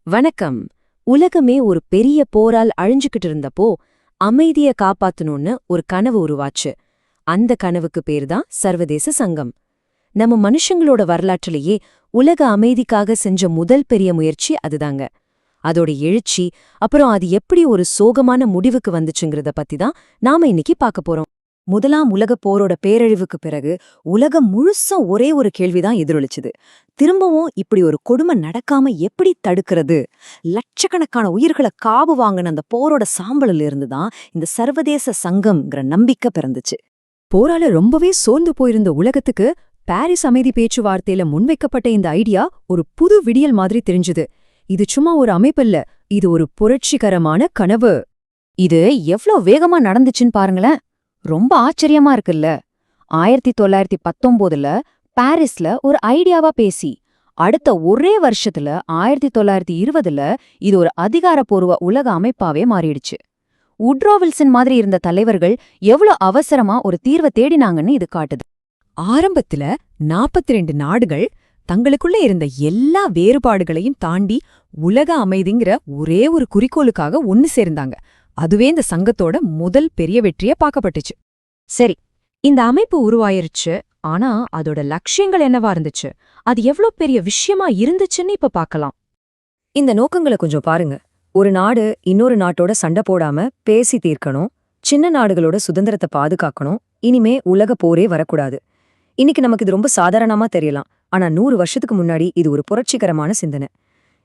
வணக்கம். உலகமே ஒரு பெரிய போரால் அழிஞ்சுக்கிட்டு இருந்தப்போ அமைதிய காப்பாத்தணும்னு ஒரு கனவு உருவாச்சு. அந்த கனவுக்கு பேர்தான் சர்வதேச சங்கம். நம்ம மனுஷங்களோட வரலாற்றிலேயே உலக அமைதிக்காக செஞ்ச முதல் பெரிய முயற்சி அதுதாங்க. அதோட எழுச்சி, அப்புறம் அது எப்படி ஒரு சோகமான முடிவுக்கு வந்துச்சுங்கிறத பத்தி தான் நாம இன்னைக்கு பார்க்க போறோம். முதலாம் உலகப் போரோட பேரழிவுக்கு பிறகு உலகம் முழுசும் ஒரே ஒரு கேள்விதான் எதிரொலிச்சுது. திரும்பவும் இப்படி ஒரு கொடுமை நடக்காம எப்படி தடுக்கிறது? லட்சக்கணக்கான உயிர்களை காவு வாங்கின அந்த போரோட சாம்பலில் இருந்துதான் இந்த சர்வதேச சங்கம்ங்கிற நம்பிக்கை பிறந்துச்சு. போரால ரொம்பவே சோர்ந்து போயிருந்த உலகத்துக்கு பாரிஸ் அமைதி பேச்சுவார்த்தையில முன்வைக்கப்பட்ட இந்த ஐடியா ஒரு புது விடியல் மாதிரி தெரிஞ்சுது. இது சும்மா ஒரு அமைப்பில்ல, இது ஒரு புரட்சிகரமான கனவு. இது எவ்ளோ வேகமா நடந்துச்சுன்னு பாருங்களேன். ரொம்ப ஆச்சரியமா இருக்குல்ல. 1919ல பாரிஸ்ல ஒரு ஐடியாவா பேசி அடுத்த ஒரே வருஷத்துல 1920ல இது ஒரு அதிகாரப்பூர்வ உலக அமைப்பாவே மாறிடுச்சு. உட்ரோ வில்சன் மாதிரி இருந்த தலைவர்கள் எவ்வளவு அவசரமா ஒரு தீர்வை தேடினாங்கன்னு இது காட்டுது. ஆரம்பத்துல 42 நாடுகள் தங்களுக்குள்ள இருந்த எல்லா வேறுபாடுகளையும் தாண்டி உலக அமைதிங்கிற ஒரே ஒரு குறிக்கோளுக்காக ஒன்னு சேர்ந்தாங்க. அதுவே இந்த சங்கத்தோட முதல் பெரிய வெற்றியா பார்க்கப்பட்டுச்சு. சரி, இந்த அமைப்பு உருவாயிருச்சு. ஆனா அதோட லட்சியங்கள் என்னவா இருந்துச்சு? அது எவ்ளோ பெரிய விஷயமா இருந்துச்சுன்னு இப்ப பார்க்கலாம். இந்த நோக்கங்களை கொஞ்சம் பாருங்க. ஒரு நாடு இன்னொரு நாட்டோட சண்டை போடாம பேசி தீர்க்கணும். சின்ன நாடுகளோட சுதந்திரத்தை பாதுகாக்கணும். இனிமே உலக போரே வரக்கூடாது. இன்னைக்கு நமக்கு இது ரொம்ப சாதாரணமா தெரியலாம். ஆனா 100 வருஷத்துக்கு முன்னாடி இது ஒரு புரட்சிகரமான சிந்தனை.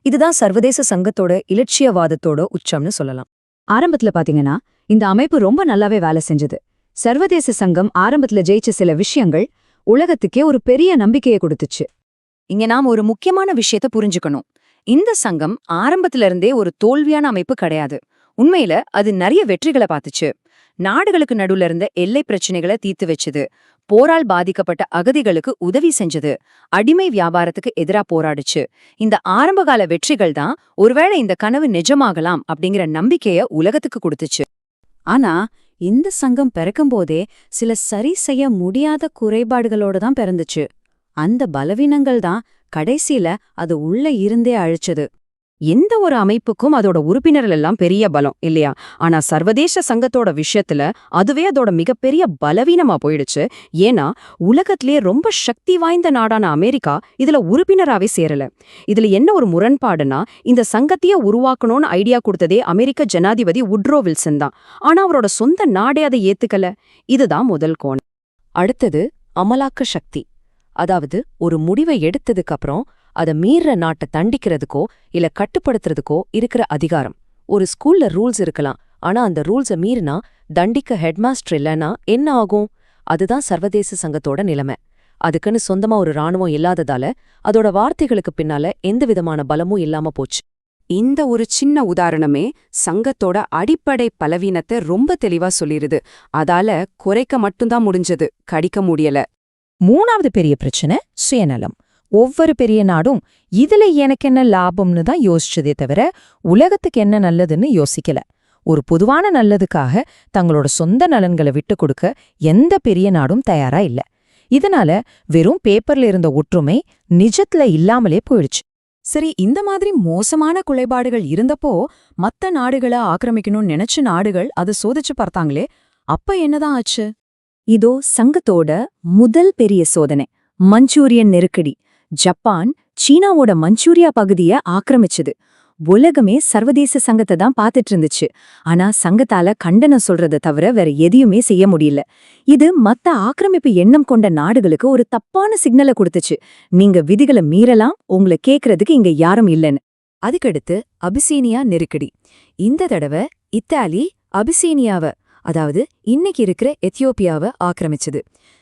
இதுதான் சர்வதேச சங்கத்தோட இலட்சியவாதத்தோட உச்சம்னு சொல்லலாம். ஆரம்பத்துல பாத்தீங்கன்னா இந்த அமைப்பு ரொம்ப நல்லாவே வேலை செஞ்சது. சர்வதேச சங்கம் ஆரம்பத்துல ஜெயிச்ச சில விஷயங்கள் உலகத்துக்கே ஒரு பெரிய நம்பிக்கையை கொடுத்துச்சு. இங்க நாம் ஒரு முக்கியமான விஷயத்த புரிஞ்சுக்கணும். இந்த சங்கம் ஆரம்பத்துல இருந்தே ஒரு தோல்வியான அமைப்பு கிடையாது. உண்மையில அது நிறைய வெற்றிகளை பார்த்துச்சு. நாடுகளுக்கு நடுவுல இருந்த எல்லை பிரச்சனைகளை தீர்த்து வச்சது, போரால் பாதிக்கப்பட்ட அகதிகளுக்கு உதவி செஞ்சது, அடிமை வியாபாரத்துக்கு எதிரா போராடுச்சு. இந்த ஆரம்பகால வெற்றிகள் தான் ஒருவேளை இந்த கனவு நிஜமாகலாம் அப்படிங்கிற நம்பிக்கைய உலகத்துக்கு கொடுத்துச்சு. ஆனா இந்த சங்கம் பிறக்கும்போதே சில சரி செய்ய முடியாத குறைபாடுகளோட தான் பிறந்துச்சு. அந்த பலவீனங்கள் தான் கடைசியில அது உள்ள இருந்தே அழிச்சது. எந்த ஒரு அமைப்புக்கும் அதோட உறுப்பினர்கள் எல்லாம் பெரிய பலம் இல்லையா? ஆனா சர்வதேச சங்கத்தோட விஷயத்துல அதுவே அதோட மிகப்பெரிய பலவீனமா போயிடுச்சு. ஏன்னா உலகத்திலேயே ரொம்ப சக்தி வாய்ந்த நாடான அமெரிக்கா இதுல உறுப்பினராவே சேரல. இதுல என்ன ஒரு முரண்பாடுனா, இந்த சங்கத்தையே உருவாக்கணும்னு ஐடியா கொடுத்ததே அமெரிக்க ஜனாதிபதி உட்ரோ வில்சன் தான். ஆனா அவரோட சொந்த நாடே அதை ஏத்துக்கல. இதுதான் முதல் கோணம். அடுத்தது அமலாக்க சக்தி. அதாவது ஒரு முடிவை எடுத்ததுக்கு அப்புறம் அதை மீற நாட்டை தண்டிக்கிறதுக்கோ இல்ல கட்டுப்படுத்துறதுக்கோ இருக்கிற அதிகாரம். ஒரு ஸ்கூல்ல ரூல்ஸ் இருக்கலாம், ஆனா அந்த ரூல்ஸை மீறினா தண்டிக்க ஹெட்மாஸ்டர் இல்லைன்னா என்ன ஆகும்? அதுதான் சர்வதேச சங்கத்தோட நிலைமை. அதுக்குன்னு சொந்தமா ஒரு ராணுவம் இல்லாததால அதோட வார்த்தைகளுக்கு பின்னால எந்த விதமான பலமும் இல்லாம போச்சு. இந்த ஒரு சின்ன உதாரணமே சங்கத்தோட அடிப்படை பலவீனத்தை ரொம்ப தெளிவா சொல்லிருது. அதால குறைக்க மட்டும்தான் முடிஞ்சது, கடிக்க முடியல. மூணாவது பெரிய பிரச்சனை சுயநலம். ஒவ்வொரு பெரிய நாடும் இதுல எனக்கு என்ன லாபம்னு தான் யோசிச்சதே தவிர உலகத்துக்கு என்ன நல்லதுன்னு யோசிக்கல. ஒரு பொதுவான நல்லதுக்காக தங்களோட சொந்த நலன்களை விட்டு கொடுக்க எந்த பெரிய நாடும் தயாரா இல்ல. இதனால வெறும் பேப்பர்ல இருந்த ஒற்றுமை நிஜத்துல இல்லாமலே போயிடுச்சு. சரி, இந்த மாதிரி மோசமான குறைபாடுகள் இருந்தப்போ மத்த நாடுகளை ஆக்கிரமிக்கணும்னு நினைச்ச நாடுகள் அதை சோதிச்சு பார்த்தாங்களே, அப்ப என்னதான் ஆச்சு? இதோ சங்கத்தோட முதல் பெரிய சோதனை, மஞ்சூரியன் நெருக்கடி. ஜப்பான் சீனாவோட மஞ்சூரியா பகுதிய ஆக்கிரமிச்சது. உலகமே சர்வதேச சங்கத்தை தான் பார்த்துட்டு இருந்துச்சு. ஆனா சங்கத்தால கண்டனம் சொல்றதை தவிர வேற எதையுமே செய்ய முடியல. இது மத்த ஆக்கிரமிப்பு எண்ணம் கொண்ட நாடுகளுக்கு ஒரு தப்பான சிக்னலை கொடுத்துச்சு. நீங்க விதிகளை மீறலாம், உங்களை கேட்கறதுக்கு இங்க யாரும் இல்லைன்னு. அதுக்கடுத்து அபிசீனியா நெருக்கடி. இந்த தடவை இத்தாலி அபிசீனியாவை, அதாவது இன்னைக்கு இருக்கிற எத்தியோப்பியாவை ஆக்கிரமிச்சது.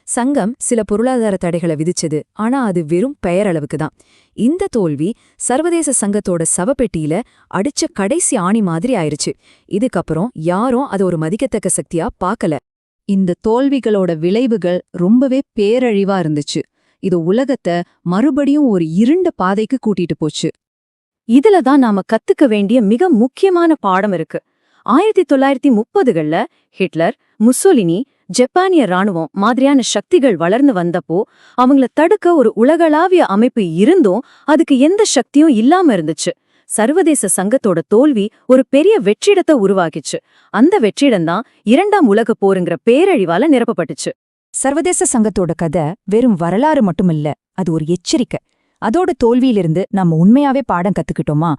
சங்கம் சில பொருளாதார தடைகளை விதிச்சது, ஆனா அது வெறும் பெயரளவுக்கு தான். இந்த தோல்வி சர்வதேச சங்கத்தோட சவப்பெட்டியில அடிச்ச கடைசி ஆணி மாதிரி ஆயிருச்சு. இதுக்கப்புறம் யாரும் அதை ஒரு மதிக்கத்தக்க சக்தியா பார்க்கல. இந்த தோல்விகளோட விளைவுகள் ரொம்பவே பேரழிவா இருந்துச்சு. இது உலகத்தை மறுபடியும் ஒரு இருண்ட பாதைக்கு கூட்டிட்டு போச்சு. இதுல தான் நாம கத்துக்க வேண்டிய மிக முக்கியமான பாடம் இருக்கு. 1930கள்ல ஹிட்லர், முசோலினி, ஜப்பானிய ராணுவம் மாதிரியான சக்திகள் வளர்ந்து வந்தப்போ அவங்கள தடுக்க ஒரு உலகளாவிய அமைப்பு இருந்தும் அதுக்கு எந்த சக்தியும் இல்லாம இருந்துச்சு. சர்வதேச சங்கத்தோட தோல்வி ஒரு பெரிய வெற்றிடத்தை உருவாக்கிச்சு. அந்த வெற்றிடம்தான் இரண்டாம் உலகப் போருங்கிற பேரழிவால நிரப்பப்பட்டுச்சு. சர்வதேச சங்கத்தோட கதை வெறும் வரலாறு மட்டுமில்ல, அது ஒரு எச்சரிக்கை. அதோட தோல்வியிலிருந்து நம்ம உண்மையாவே பாடம் கத்துக்கிட்டோமா?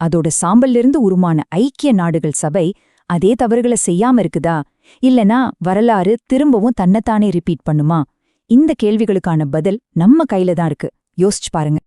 அதோட சாம்பல்லிருந்து உருமான ஐக்கிய நாடுகள் சபை அதே தவறுகளை செய்யாம இருக்குதா? இல்லனா வரலாறு திரும்பவும் தன்னைத்தானே ரிப்பீட் பண்ணுமா? இந்த கேள்விகளுக்கான பதில் நம்ம கையில தான் இருக்கு. யோசிச்சு பாருங்க.